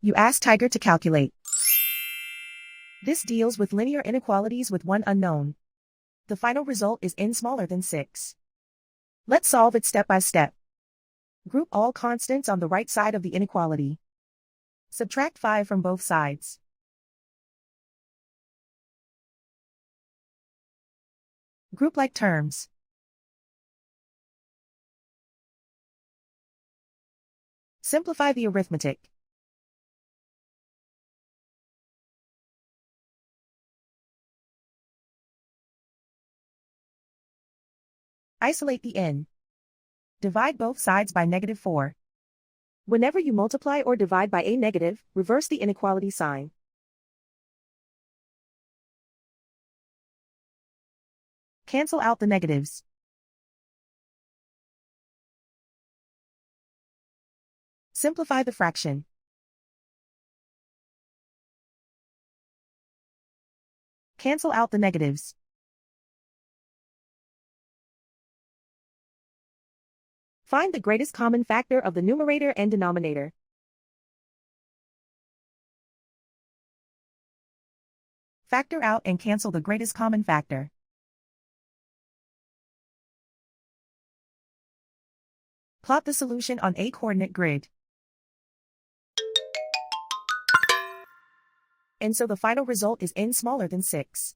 You ask Tiger to calculate. This deals with linear inequalities with one unknown. The final result is n smaller than 6. Let's solve it step by step. Group all constants on the right side of the inequality. Subtract 5 from both sides. Group like terms. Simplify the arithmetic. Isolate the n. Divide both sides by -4. Whenever you multiply or divide by a negative, reverse the inequality sign. Cancel out the negatives. Simplify the fraction. Cancel out the negatives. Find the greatest common factor of the numerator and denominator. Factor out and cancel the greatest common factor. Plot the solution on a coordinate grid. And so the final result is n smaller than 6.